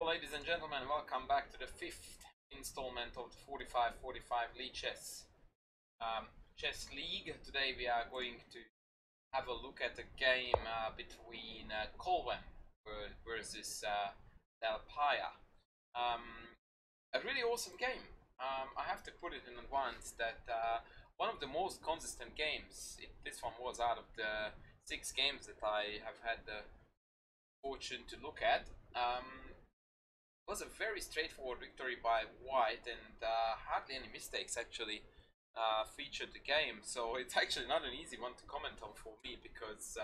ladies and gentlemen, welcome back to the fifth installment of the 45-45 Lichess chess league. Today we are going to have a look at a game between Colwem versus Delpire. A really awesome game. I have to put it in advance that one of the most consistent games. This one was out of the 6 games that I have had the fortune to look at. It was a very straightforward victory by White, and hardly any mistakes actually featured the game. So it's actually not an easy one to comment on for me because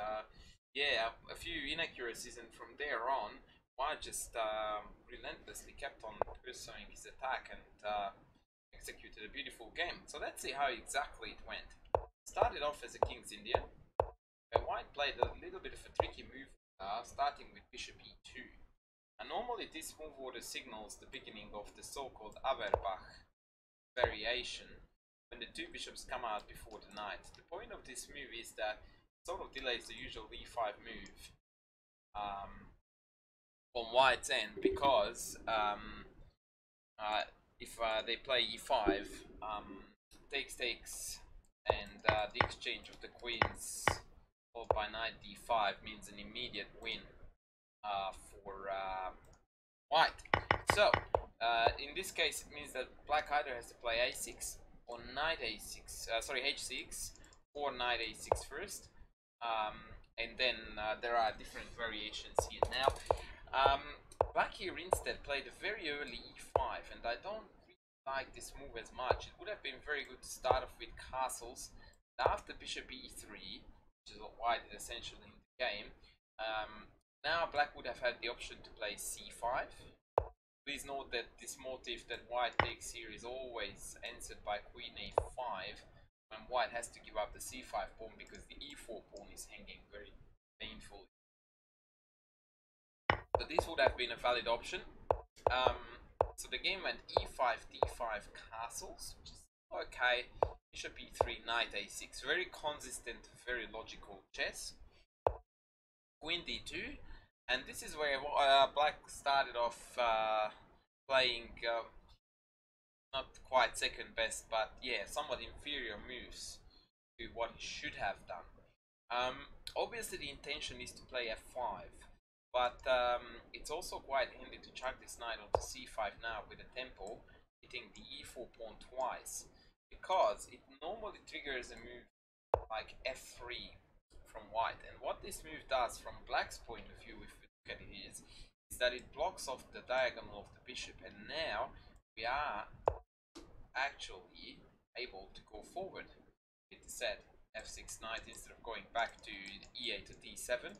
yeah, a few inaccuracies, and from there on White just relentlessly kept on pursuing his attack and executed a beautiful game. So let's see how exactly it went. Started off as a King's Indian. White played a little bit of a tricky move, starting with Bishop e2. And normally this move order signals the beginning of the so-called Averbach variation, when the 2 bishops come out before the knight. The point of this move is that it sort of delays the usual e5 move on White's end, because if they play e5, takes, and the exchange of the queens followed by knight d5 means an immediate win for White. So in this case it means that Black either has to play a6 or knight a6, h6 or knight a6 first, and then there are different variations here. Now Black here instead played a very early e5, and I don't really like this move as much. It would have been very good to start off with castles. After bishop e3, which is what White did essentially in the game, now Black would have had the option to play c5. Please note that this motif that White takes here is always answered by queen a5, when White has to give up the c5 pawn because the e4 pawn is hanging very painfully. So this would have been a valid option. So the game went e5, d5, castles, which is okay. Bishop e3, knight a6. Very consistent, very logical chess. Queen d2. And this is where Black started off playing not quite second best, but yeah, somewhat inferior moves to what he should have done. Obviously the intention is to play f5, but it's also quite handy to chuck this knight onto c5 now with a tempo, hitting the e4 pawn twice, because it normally triggers a move like f3 from White. And what this move does from Black's point of view, if we look at it, is that it blocks off the diagonal of the bishop, and now we are actually able to go forward with the set f6 knight instead of going back to e8 to d7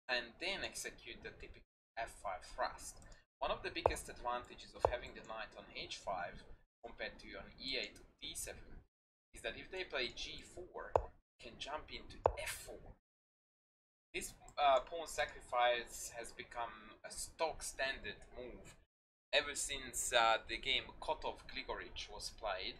and then execute the typical f5 thrust. One of the biggest advantages of having the knight on h5 compared to on e8 to d7 is that if they play g4, can jump into f4. This pawn sacrifice has become a stock standard move ever since the game Kotov Gligorich was played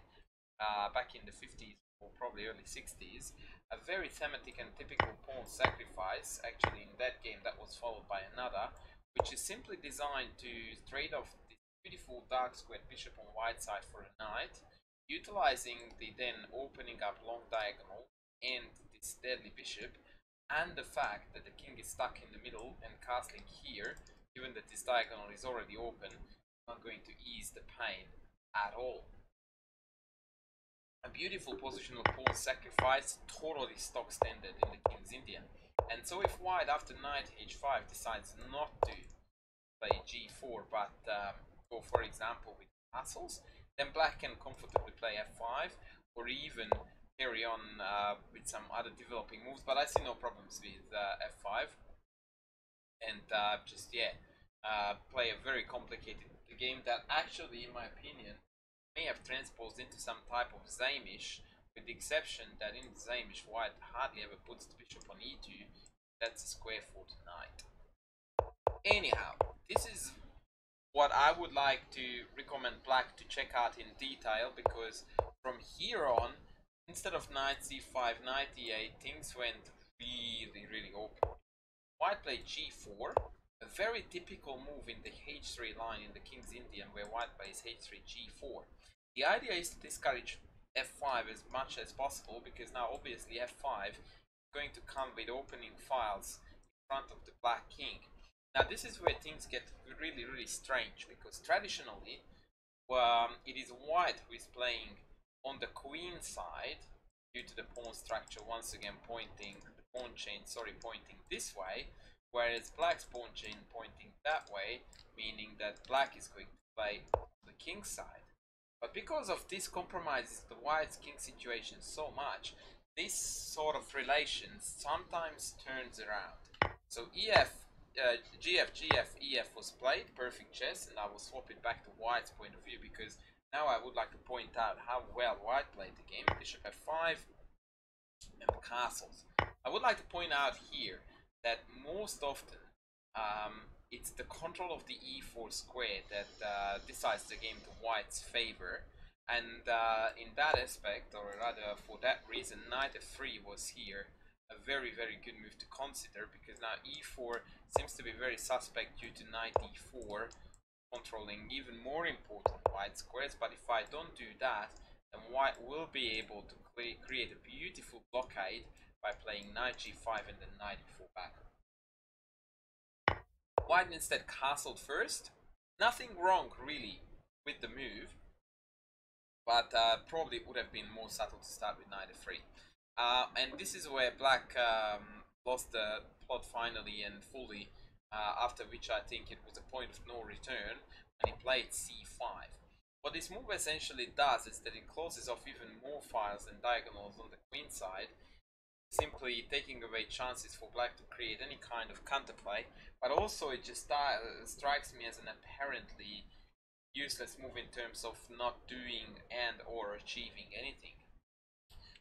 back in the 50s or probably early 60s. A very thematic and typical pawn sacrifice. Actually, in that game that was followed by another, which is simply designed to trade off this beautiful dark squared bishop on White side for a knight, utilizing the then opening up long diagonal and this deadly bishop, and the fact that the king is stuck in the middle and castling here, given that this diagonal is already open, not going to ease the pain at all. A beautiful positional pawn sacrifice, totally stock standard in the King's Indian. And so if White after knight h5 decides not to play g4 but go for example with castles, then Black can comfortably play f5 or even carry on with some other developing moves, but I see no problems with f5 and just play a very complicated game that actually, in my opinion, may have transposed into some type of Zamish, with the exception that in Zamish White hardly ever puts the bishop on e2. That's a square for the knight. Anyhow, this is what I would like to recommend Black to check out in detail, because from here on, instead of knight c5, knight e8, things went really open. White played g4, A very typical move in the h3 line in the King's Indian, where white plays h3 g4. The idea is to discourage f5 as much as possible, because now obviously f5 is going to come with opening files in front of the black king. Now this is where things get really strange, because traditionally it is white who is playing on the queen side, due to the pawn structure once again pointing the pawn chain, pointing this way, whereas black's pawn chain pointing that way, meaning that black is going to play on the king's side. But because of this compromises the white's king situation so much, this sort of relation sometimes turns around. So GF, EF was played, perfect chess, and I will swap it back to white's point of view, because now I would like to point out how well white played the game. Bishop f5 and the castles. I would like to point out here that most often it's the control of the e4 square that decides the game to white's favor, and in that aspect, or rather for that reason, knight f3 was here a very good move to consider, because now e4 seems to be very suspect due to knight e4 controlling even more important white squares. But if I don't do that, then white will be able to create a beautiful blockade by playing knight g5 and then knight e4 back. White instead castled first. Nothing wrong really with the move, but probably would have been more subtle to start with knight f3. And this is where black lost the plot finally and fully, after which I think it was a point of no return when he played c5. What this move essentially does is that it closes off even more files and diagonals on the queen side, simply taking away chances for black to create any kind of counterplay, but also it just strikes me as an apparently useless move in terms of not doing and or achieving anything.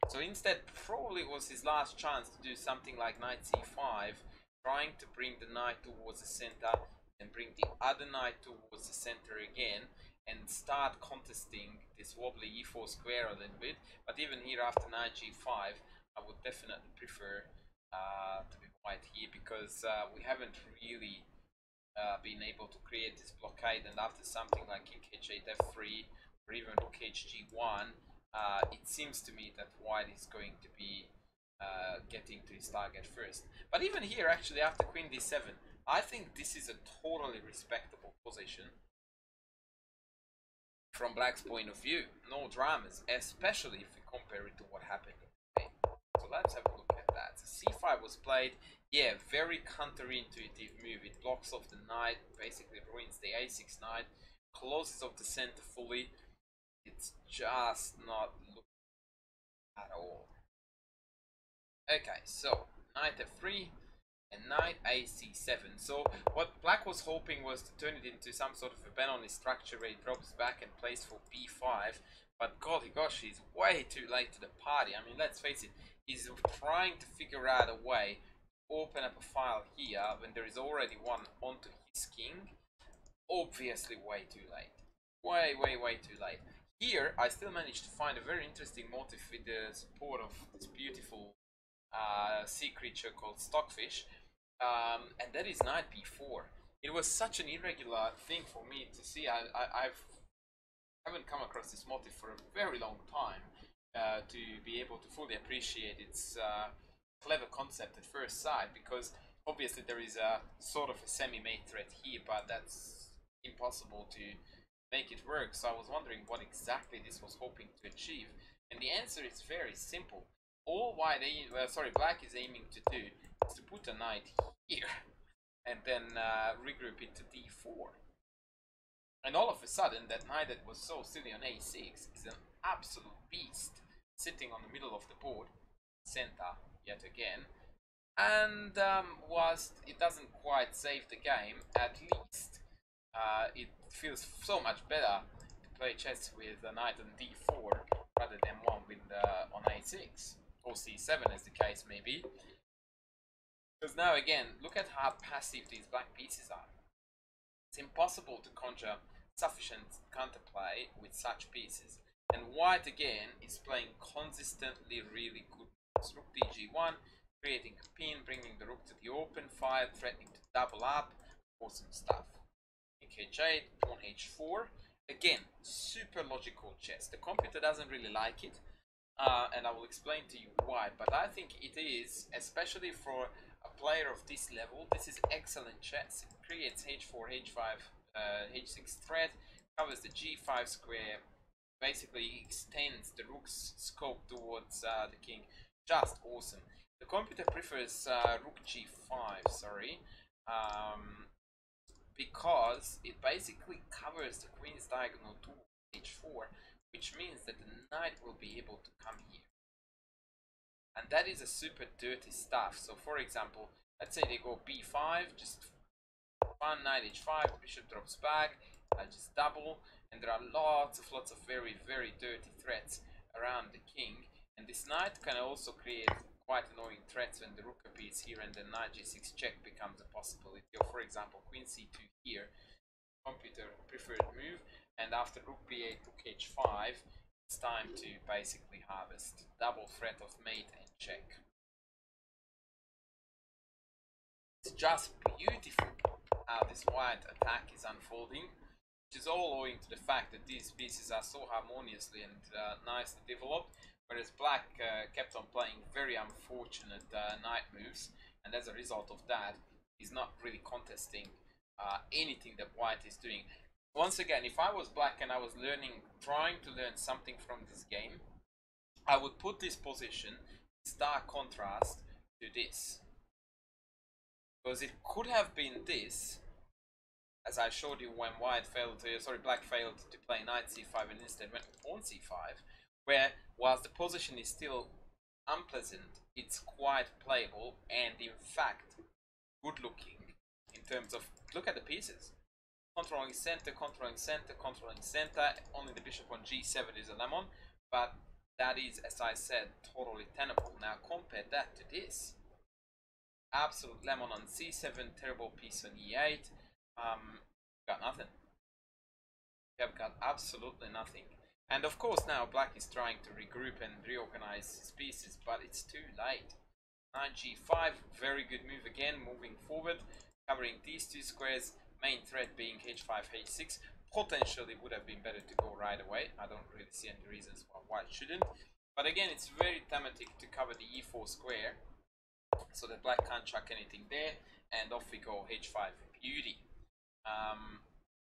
So instead, probably was his last chance to do something like knight c5, trying to bring the knight towards the center and bring the other knight towards the center again, and start contesting this wobbly e4 square a little bit. But even here after knight g5, I would definitely prefer to be white here, because we haven't really been able to create this blockade, and after something like king h8 f3 or even rook hg1, it seems to me that white is going to be getting to his target first. But even here, actually, after queen d7, I think this is a totally respectable position from black's point of view. No dramas, especially if we compare it to what happened in the game. So let's have a look at that. So c5 was played. Yeah, very counterintuitive move. It blocks off the knight, basically ruins the a6 knight, closes off the center fully. It's just not looking at all. Okay, so knight f3 and knight ac7. So what black was hoping was to turn it into some sort of a Benoni structure where he drops back and plays for b5. But golly gosh, he's way too late to the party. I mean, let's face it, he's trying to figure out a way to open up a file here when there is already one onto his king. Obviously way too late. Way too late. Here, I still managed to find a very interesting motif with the support of this beautiful sea creature called Stockfish, and that is knight b4. It was such an irregular thing for me to see. I haven't come across this motif for a very long time to be able to fully appreciate its clever concept at first sight, because obviously there is a sort of a semi-mate threat here, but that's impossible to make it work. So I was wondering what exactly this was hoping to achieve, and the answer is very simple. All black is aiming to do is to put a knight here and then regroup into d4, and all of a sudden that knight that was so silly on a6 is an absolute beast sitting on the middle of the board, center yet again. And whilst it doesn't quite save the game, at least it feels so much better to play chess with a knight on d4 rather than one with on a6 or c7, as the case may be. Because now again, look at how passive these black pieces are. It's impossible to conjure sufficient counterplay with such pieces. And white again is playing consistently really good moves. Rook dg1, creating a pin, bringing the rook to the open file, threatening to double up. Awesome stuff. King h8, pawn h4. Again, super logical chess. The computer doesn't really like it, and I will explain to you why. But I think it is, especially for a player of this level, this is excellent chess. It creates h4, h5, h6 threat, covers the g5 square, basically extends the rook's scope towards the king. Just awesome. The computer prefers rook g5, sorry, because it basically covers the queen's diagonal to h4, which means that the knight will be able to come here. And that is a super dirty stuff. So for example, let's say they go b5, just one knight h5, bishop drops back, I just double, and there are lots of very dirty threats around the king. And this knight can also create quite annoying threats when the rook appears here and the knight g6 check becomes a possibility. Or for example, queen c2 here, computer preferred move, and after rook b8, rook h5, it's time to basically harvest. Double threat of mate and check. It's just beautiful how this white attack is unfolding, which is all owing to the fact that these pieces are so harmoniously and nicely developed, whereas black kept on playing very unfortunate knight moves, and as a result of that, he's not really contesting anything that white is doing. Once again, if I was black and I was trying to learn something from this game, I would put this position in stark contrast to this. Because it could have been this, as I showed you when black failed to play knight c5 and instead went pawn c5, where whilst the position is still unpleasant, it's quite playable and in fact good looking in terms of, look at the pieces. Controlling center, controlling center, controlling center, only the bishop on g7 is a lemon, but that is, as I said, totally tenable. Now compare that to this. Absolute lemon on c7, terrible piece on e8. Got nothing. We have got absolutely nothing. And of course now black is trying to regroup and reorganize his pieces, but it's too late. Knight g5, very good move again, moving forward, covering these two squares, main threat being h5, h6. Potentially would have been better to go right away. I don't really see any reasons why white shouldn't. But again, it's very thematic to cover the e4 square, so that black can't chuck anything there, and off we go, h5, beauty.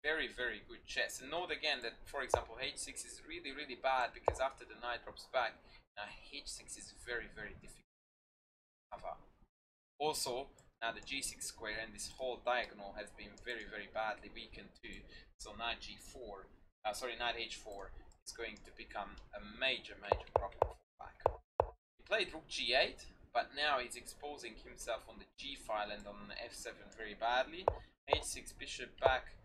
Very good chess. And note again that, for example, h6 is really bad, because after the knight drops back, now h6 is very difficult to cover. Also, now the g6 square and this whole diagonal has been very badly weakened too, so knight h4 is going to become a major problem for black. He played rook g8, but now he's exposing himself on the g file and on f7 very badly. h6, bishop back,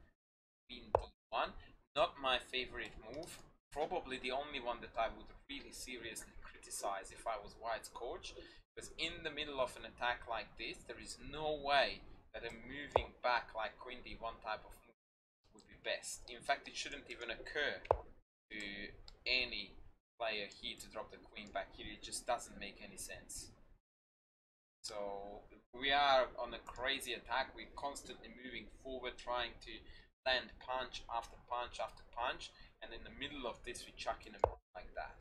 queen d1. Not my favorite move. Probably the only one that I would really seriously criticize if I was white's coach. Because in the middle of an attack like this, there is no way that a moving back like queen d1 type of move would be best. In fact, it shouldn't even occur to any player here to drop the queen back here. It just doesn't make any sense. So we are on a crazy attack. We're constantly moving forward, trying to land punch after punch after punch, and in the middle of this we chuck in a move like that.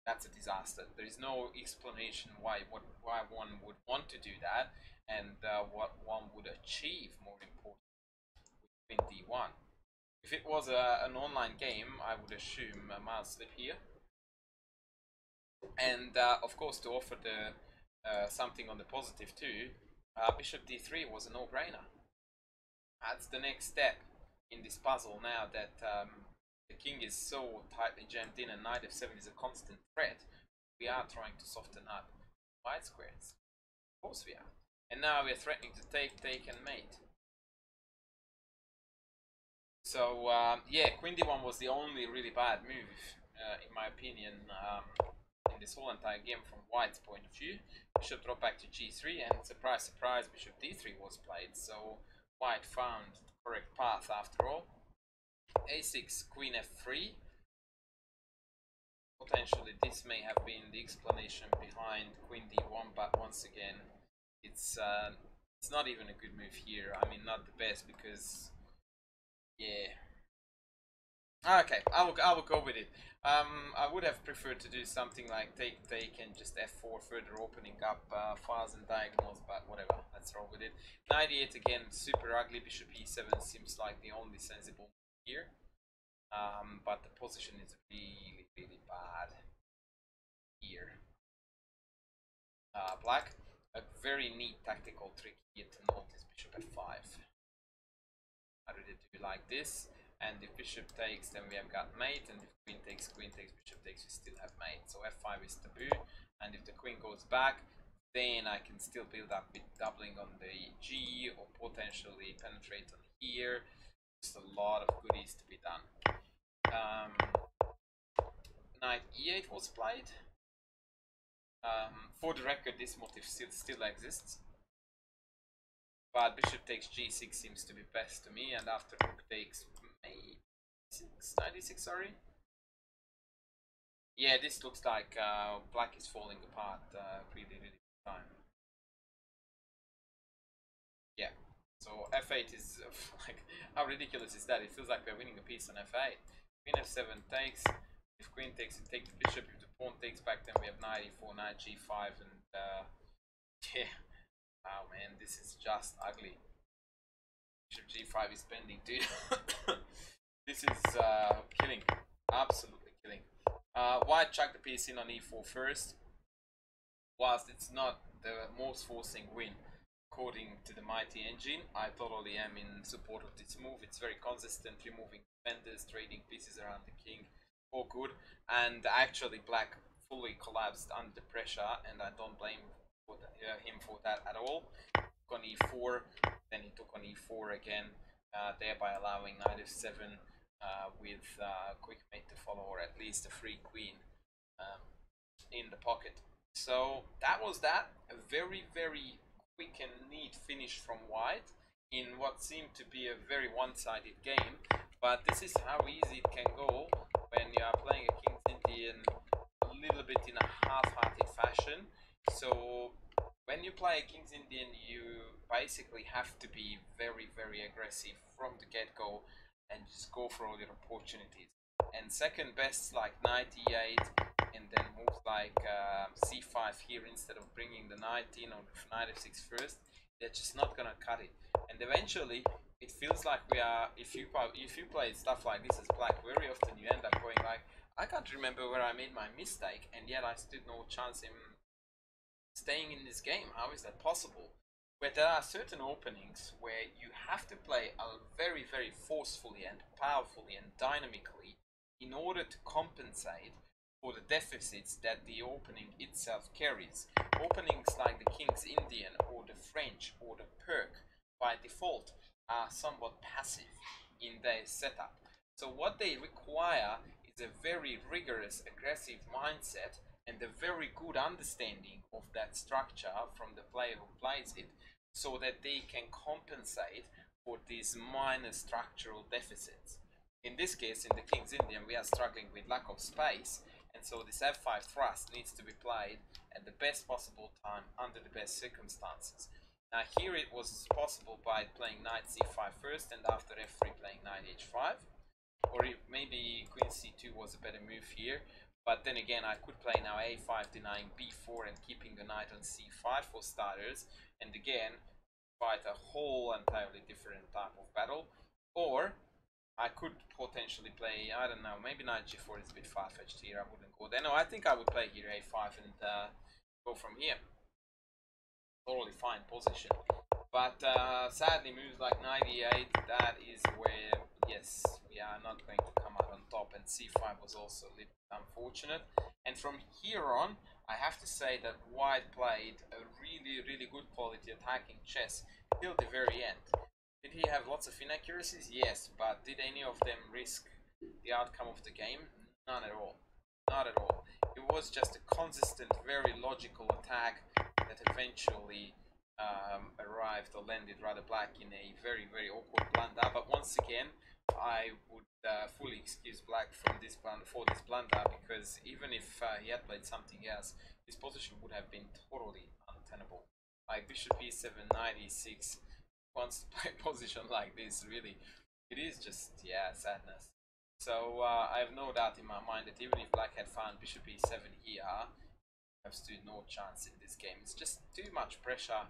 That's a disaster. There is no explanation why one would want to do that, and what one would achieve, more importantly, with queen d1. If it was an online game, I would assume a mouse slip here, and of course, to offer the something on the positive too, bishop d3 was a no-brainer. That's the next step in this puzzle now that the king is so tightly jammed in and knight f7 is a constant threat. We are trying to soften up white squares. Of course we are. And now we are threatening to take, and mate. So yeah, queen d1 was the only really bad move, in my opinion, in this whole entire game from white's point of view. Bishop dropped back to g3, and surprise bishop d3 was played, so white found the correct path after all. a6, queen f3. Potentially this may have been the explanation behind queen d1, but once again it's It's not even a good move here. I mean, not the best because, yeah. Okay, I will go with it. I would have preferred to do something like take and just f4, further opening up files and diagonals, but whatever. Let's roll with it. 98 again, super ugly. Bishop e7 seems like the only sensible move here. But the position is really, really bad here. Black, a very neat tactical trick here to notice bishop f5. I really do like this. And if bishop takes, then we have got mate, and if queen takes, bishop takes, we still have mate. So f5 is taboo, and if the queen goes back, then I can still build up with doubling on the g, or potentially penetrate on here. Just a lot of goodies to be done. Knight e8 was played. For the record, this motif still exists. But bishop takes g6 seems to be best to me, and after rook takes maybe 96, sorry. Yeah, this looks like black is falling apart really, really time. Yeah, so f8 is like, how ridiculous is that? It feels like we're winning a piece on f8. Queen f7 takes. If queen takes, we take the bishop. If the pawn takes back, then we have knight e4, knight g5, and yeah. Wow, man, this is just ugly. Bishop g5 is bending, dude. This is killing, absolutely killing. White chucked the piece in on e4 first. Whilst it's not the most forcing win, according to the mighty engine, I totally am in support of this move. It's very consistent, removing defenders, trading pieces around the king, all good. And actually, black fully collapsed under pressure, and I don't blame him for that at all. Took on e4, then he took on e4 again, thereby allowing knight f7 with quick mate to follow, or at least a free queen in the pocket. So that was that. A very, very quick and neat finish from white in what seemed to be a very one-sided game. But this is how easy it can go when you are playing a King's Indian a little bit in a half-hearted fashion. So when you play a King's Indian, you basically have to be very, very aggressive from the get-go and just go for all your opportunities. And second best, like knight e8, and then moves like c5 here instead of bringing the knight in, or knight f6 first, they're just not gonna cut it. And eventually, it feels like we are, if you play stuff like this as black, very often you end up going like, I can't remember where I made my mistake, and yet I stood no chance in staying in this game. How is that possible? Where there are certain openings where you have to play very, very forcefully and powerfully and dynamically in order to compensate for the deficits that the opening itself carries. Openings like the King's Indian or the French or the Perk by default are somewhat passive in their setup. So what they require is a very rigorous, aggressive mindset and a very good understanding of that structure from the player who plays it, so that they can compensate for these minor structural deficits. In this case, in the King's Indian, we are struggling with lack of space, and so this f5 thrust needs to be played at the best possible time under the best circumstances. Now here it was possible by playing knight c5 first, and after f3 playing knight h5, or if maybe queen c2 was a better move here. But then again, I could play now a5 denying b4 and keeping the knight on c5 for starters, and again fight a whole entirely different type of battle. Or I could potentially play, I don't know, maybe knight g4 is a bit far-fetched here. I wouldn't go there. No, I think I would play here a5 and go from here. Totally fine position. But sadly, moves like knight e8, that is where, yes, we are not going to come out on top, and c5 was also a little bit unfortunate. And from here on, I have to say that white played a really, really good quality attacking chess till the very end. Did he have lots of inaccuracies? Yes, but did any of them risk the outcome of the game? None at all. Not at all. It was just a consistent, very logical attack that eventually arrived or landed rather black in a very, very awkward blunder. But once again, I would fully excuse black from this blunder, because even if he had played something else, his position would have been totally untenable. like bishop e7, knight e6, wants to play a position like this, really, it is just, yeah, sadness. So I have no doubt in my mind that even if black had found bishop e7 here, have stood no chance in this game. It's just too much pressure.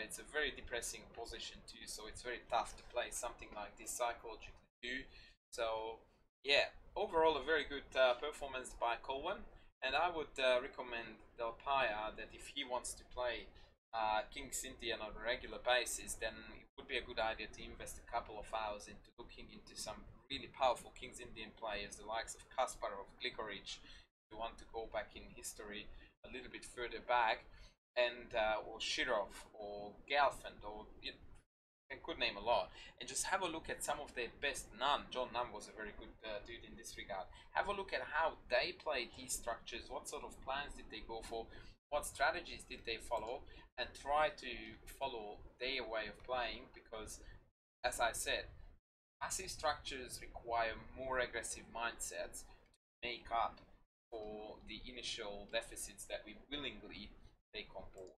It's a very depressing position too, so it's very tough to play something like this psychologically too. So yeah, overall a very good performance by Colwem, and I would recommend Delpire that if he wants to play King's Indian on a regular basis, then it would be a good idea to invest a couple of hours into looking into some really powerful King's Indian players, the likes of Kasparov, Gligoric. If you want to go back in history a little bit further back, and or Shirov or Gelfand, or you know, I could name a lot, and just have a look at some of their best. John Nunn was a very good dude in this regard. Have a look at how they played these structures, what sort of plans did they go for, what strategies did they follow, and try to follow their way of playing, because as I said, passive structures require more aggressive mindsets to make up for the initial deficits that we willingly take on board.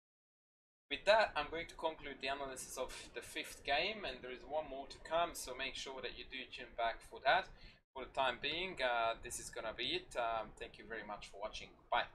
With that, I'm going to conclude the analysis of the 5th game, and there is one more to come, so make sure that you do tune back for that. For the time being, this is gonna be it. Thank you very much for watching. Bye.